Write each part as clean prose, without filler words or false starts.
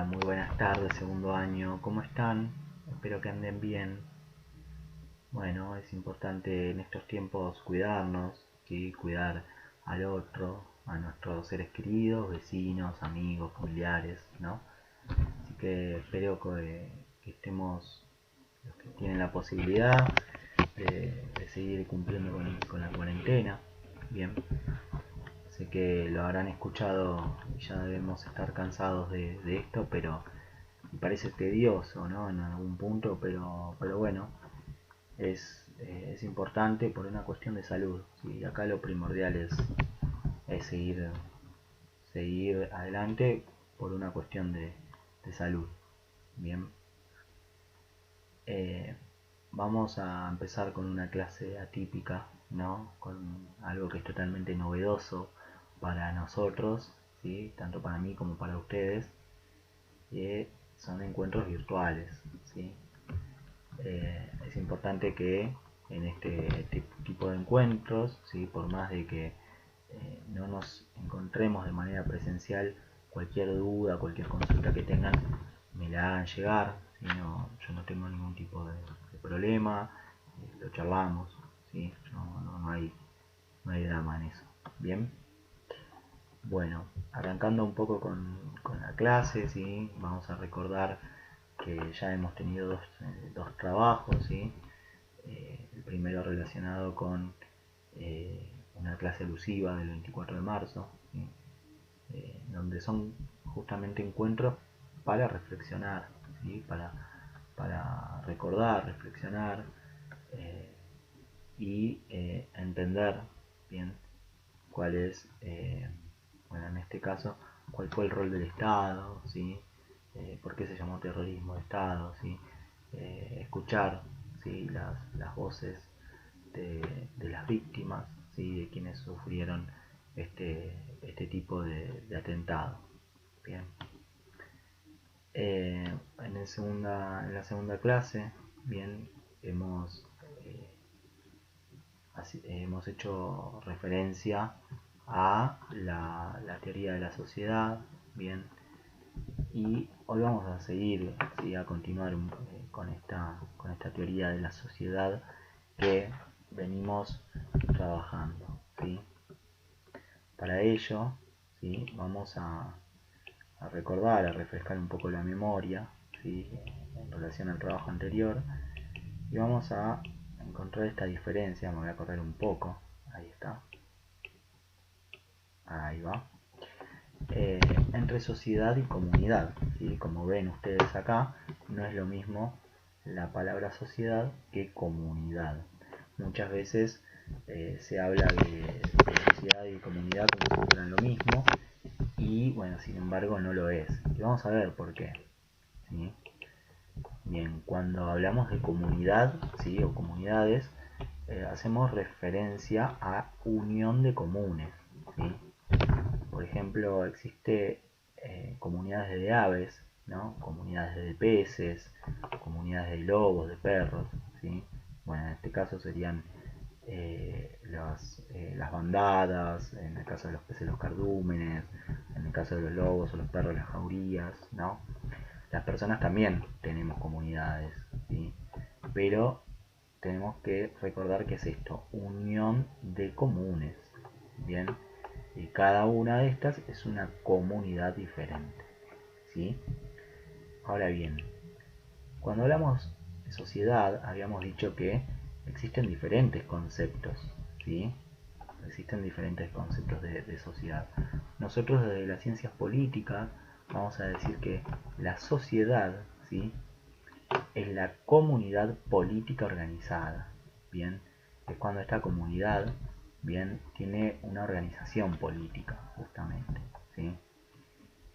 muy buenas tardes, segundo año. ¿Cómo están? Espero que anden bien. Bueno, es importante en estos tiempos cuidarnos, ¿sí? Cuidar al otro, a nuestros seres queridos, vecinos, amigos, familiares, ¿no? Así que espero que estemos, los que tienen la posibilidad de seguir cumpliendo con la cuarentena. Bien, sé que lo habrán escuchado y ya debemos estar cansados de esto, pero me parece tedioso, ¿no? En algún punto, pero bueno, es importante por una cuestión de salud, ¿sí? Acá lo primordial es seguir adelante por una cuestión de salud. Bien, eh, vamos a empezar con una clase atípica, ¿no? Con algo que es totalmente novedoso para nosotros, ¿sí? Tanto para mí como para ustedes, que son encuentros virtuales, ¿sí? Es importante que en este tipo de encuentros, ¿sí? Por más de que no nos encontremos de manera presencial, cualquier duda, cualquier consulta que tengan, me la hagan llegar, ¿sí? Yo no tengo ningún tipo de problema, lo charlamos, ¿sí? No hay drama en eso. Bien, bueno, arrancando un poco con la clase, ¿sí? Vamos a recordar que ya hemos tenido dos trabajos, ¿sí? El primero relacionado con una clase elusiva del 24 de marzo, ¿sí? Donde son justamente encuentros para reflexionar, ¿sí? Para recordar, reflexionar eh, y entender bien cuál es, bueno, en este caso, cuál fue el rol del Estado, ¿sí? Por qué se llamó terrorismo de Estado, ¿sí? Escuchar, ¿sí? Las voces de las víctimas, ¿sí? De quienes sufrieron este tipo de atentado. Bien. En la segunda clase, bien, hemos, eh, hemos hecho referencia a la teoría de la sociedad, bien, y hoy vamos a seguir, ¿sí? A continuar con esta teoría de la sociedad que venimos trabajando, ¿sí? Para ello, ¿sí? Vamos a recordar, a refrescar un poco la memoria, ¿sí? En relación al trabajo anterior, y vamos a encontrar esta diferencia. Me voy a correr un poco, ahí está, ahí va, entre sociedad y comunidad, ¿sí? Como ven ustedes acá, no es lo mismo la palabra sociedad que comunidad. Muchas veces se habla de sociedad y comunidad como si fueran lo mismo, y bueno, sin embargo no lo es. Y vamos a ver por qué, ¿sí? Bien, cuando hablamos de comunidad, ¿sí? O comunidades, hacemos referencia a unión de comunes, ¿sí? Por ejemplo, existe comunidades de aves, ¿no? Comunidades de peces, comunidades de lobos, de perros, ¿sí? Bueno, en este caso serían las bandadas, en el caso de los peces los cardúmenes, en el caso de los lobos o los perros las jaurías, ¿no? Las personas también tenemos comunidades, ¿sí? Pero tenemos que recordar que es esto, unión de comunes, ¿bien? Y cada una de estas es una comunidad diferente, ¿sí? Ahora bien, cuando hablamos de sociedad, habíamos dicho que existen diferentes conceptos, ¿sí? Existen diferentes conceptos de sociedad. Nosotros desde las ciencias políticas vamos a decir que la sociedad, ¿sí? Es la comunidad política organizada, ¿bien? Es cuando esta comunidad, ¿bien? Tiene una organización política, justamente, ¿sí?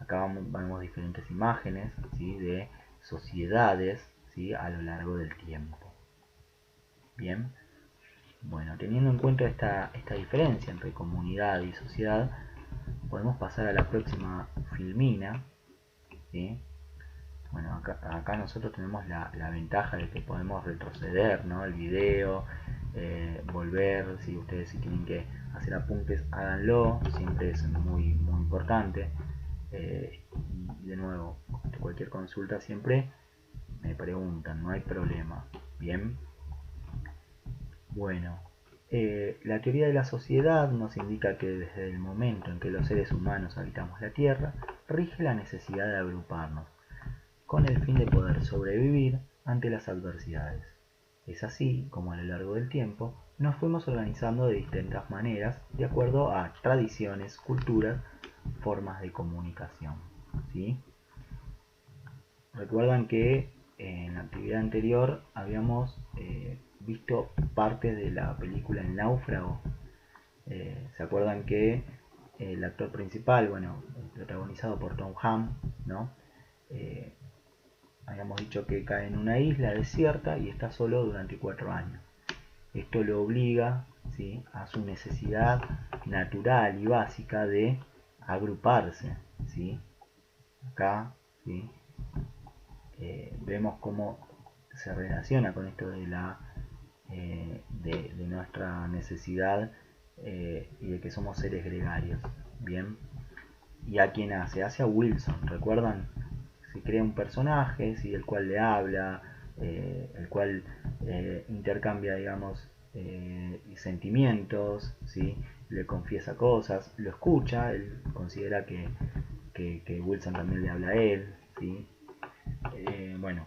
Acá vemos diferentes imágenes, ¿sí? De sociedades, ¿sí? A lo largo del tiempo. Bien, bueno, teniendo en cuenta esta diferencia entre comunidad y sociedad, podemos pasar a la próxima filmina, ¿sí? Bueno, acá nosotros tenemos la ventaja de que podemos retroceder, ¿no? El video, volver, si ustedes si tienen que hacer apuntes, háganlo, siempre es muy, muy importante. Y de nuevo, cualquier consulta siempre me preguntan, no hay problema. Bien. Bueno, la teoría de la sociedad nos indica que desde el momento en que los seres humanos habitamos la Tierra, rige la necesidad de agruparnos, con el fin de poder sobrevivir ante las adversidades. Es así como a lo largo del tiempo nos fuimos organizando de distintas maneras de acuerdo a tradiciones, culturas, formas de comunicación. ¿Sí? Recuerdan que en la actividad anterior habíamos visto parte de la película El Náufrago. ¿Se acuerdan que el actor principal, bueno, protagonizado por Tom Hanks, ¿no? Habíamos dicho que cae en una isla desierta y está solo durante 4 años. Esto lo obliga, ¿sí?, a su necesidad natural y básica de agruparse. ¿Sí? Acá, ¿sí?, vemos cómo se relaciona con esto de de nuestra necesidad y de que somos seres gregarios. Bien. ¿Y a quién hace? Hace a Wilson, ¿recuerdan? Se crea un personaje, ¿sí?, el cual le habla, el cual intercambia, digamos, sentimientos, ¿sí?, le confiesa cosas, lo escucha, él considera que Wilson también le habla a él, ¿sí? Bueno,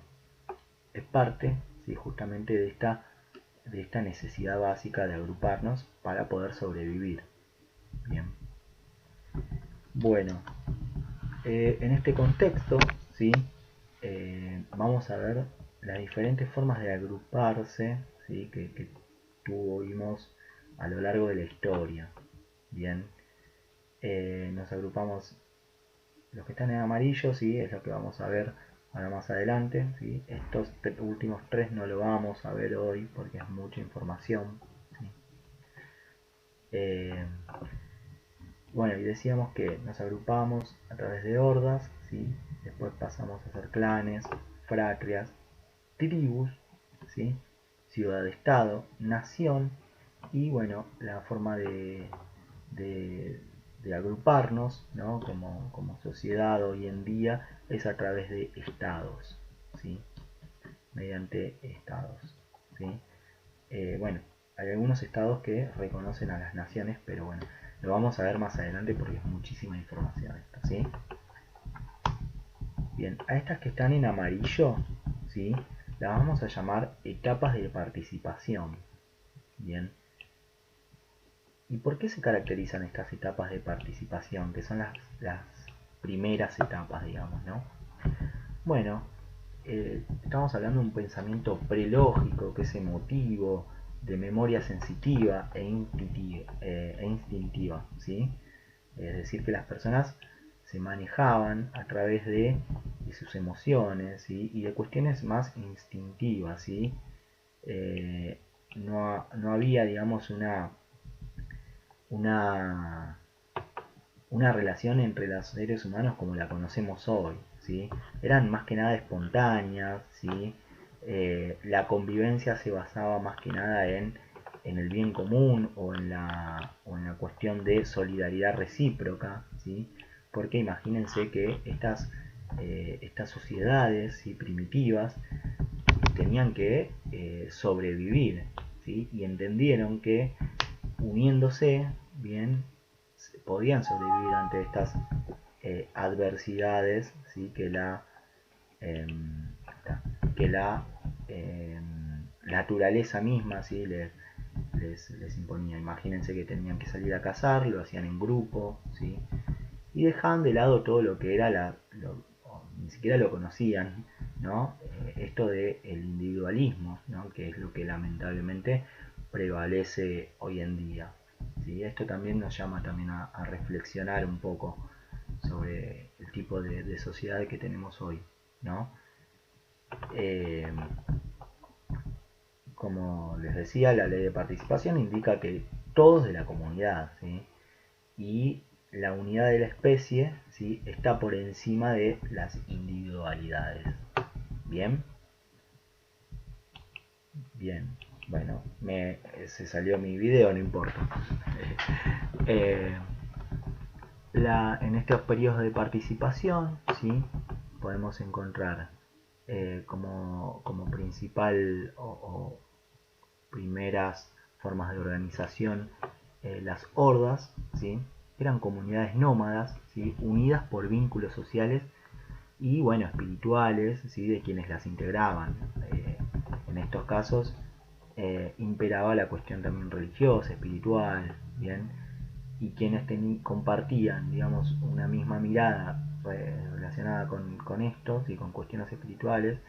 es parte, ¿sí?, justamente de esta necesidad básica de agruparnos para poder sobrevivir. Bien. Bueno, en este contexto, ¿sí?, vamos a ver las diferentes formas de agruparse, ¿sí?, que tuvimos a lo largo de la historia. Bien, nos agrupamos, los que están en amarillo, ¿sí?, es lo que vamos a ver ahora más adelante, ¿sí? Estos últimos 3 no lo vamos a ver hoy porque es mucha información, ¿sí? Bueno, y decíamos que nos agrupamos a través de hordas, ¿sí? Después pasamos a ser clanes, fratrias, tribus, ¿sí?, ciudad-estado, nación, y bueno, la forma de agruparnos, ¿no?, como sociedad hoy en día es a través de estados, ¿sí?, mediante estados, ¿sí? Bueno, hay algunos estados que reconocen a las naciones, pero bueno, lo vamos a ver más adelante porque es muchísima información esto, ¿sí? Bien, a estas que están en amarillo, ¿sí?, las vamos a llamar etapas de participación. Bien. ¿Y por qué se caracterizan estas etapas de participación, que son las primeras etapas, digamos, ¿no? Bueno, estamos hablando de un pensamiento prelógico, que es emotivo, de memoria sensitiva e instintiva, ¿sí? Es decir, que las personas se manejaban a través de sus emociones, ¿sí?, y de cuestiones más instintivas, ¿sí? No había, digamos, una, una relación entre los seres humanos como la conocemos hoy, ¿sí? Eran más que nada espontáneas, ¿sí? La convivencia se basaba más que nada en el bien común o en la cuestión de solidaridad recíproca, ¿sí? Porque imagínense que estas sociedades, ¿sí?, primitivas tenían que sobrevivir, ¿sí?, y entendieron que uniéndose, bien, podían sobrevivir ante estas adversidades, ¿sí?, eh, que la naturaleza misma, ¿sí?, les imponía. Imagínense que tenían que salir a cazar, lo hacían en grupo, ¿sí?, y dejaban de lado todo lo que era ni siquiera lo conocían, ¿no? Esto del individualismo, ¿no?, que es lo que lamentablemente prevalece hoy en día, ¿sí? Esto también nos llama también a reflexionar un poco sobre el tipo de sociedad que tenemos hoy, ¿no? Como les decía, la ley de participación indica que todos de la comunidad, ¿sí?, y la unidad de la especie, ¿sí?, está por encima de las individualidades. Bien, bien, bueno, se salió mi video, no importa. En estos periodos de participación, ¿sí?, podemos encontrar como principal o primeras formas de organización las hordas, ¿sí? Eran comunidades nómadas, ¿sí? Unidas por vínculos sociales y bueno, espirituales, ¿sí? De quienes las integraban. En estos casos imperaba la cuestión también religiosa, espiritual, ¿bien? Y quienes compartían, digamos, una misma mirada relacionada con estos y con cuestiones espirituales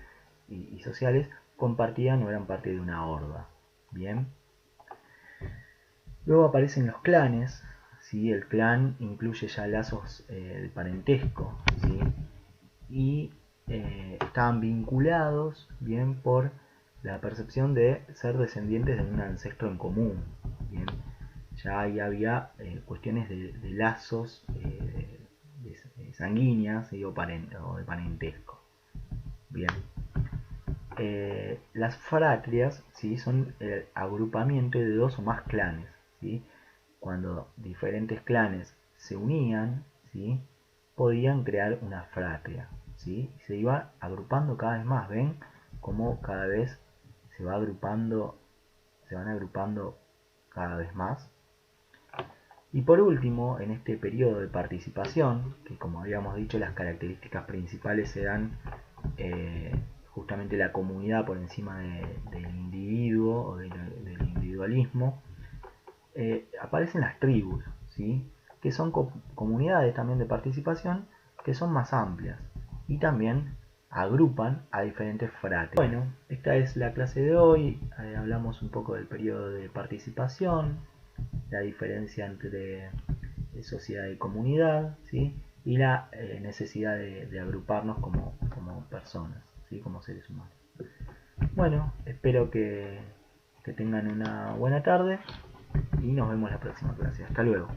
y sociales, compartían o eran parte de una horda, ¿bien? Luego aparecen los clanes, ¿sí? El clan incluye ya lazos de parentesco, ¿sí? Y estaban vinculados bien por la percepción de ser descendientes de un ancestro en común, bien. Ya ahí había cuestiones de lazos sanguíneas, ¿sí? O de parentesco, bien. Las fratrias, ¿sí? Son el agrupamiento de dos o más clanes, ¿sí? Cuando diferentes clanes se unían, ¿sí? Podían crear una fratria, ¿sí? Se iba agrupando cada vez más, ¿ven? Como cada vez se va agrupando, se van agrupando cada vez más. Y por último, en este periodo de participación, que como habíamos dicho, las características principales se dan justamente la comunidad por encima del individuo o del individualismo, aparecen las tribus, ¿sí? Que son comunidades también de participación que son más amplias y también agrupan a diferentes fratres. Bueno, esta es la clase de hoy. Hablamos un poco del periodo de participación, la diferencia entre sociedad y comunidad, ¿sí? Y la necesidad de agruparnos como personas, ¿sí? Como seres humanos. Bueno, espero que tengan una buena tarde y nos vemos la próxima clase. Hasta luego.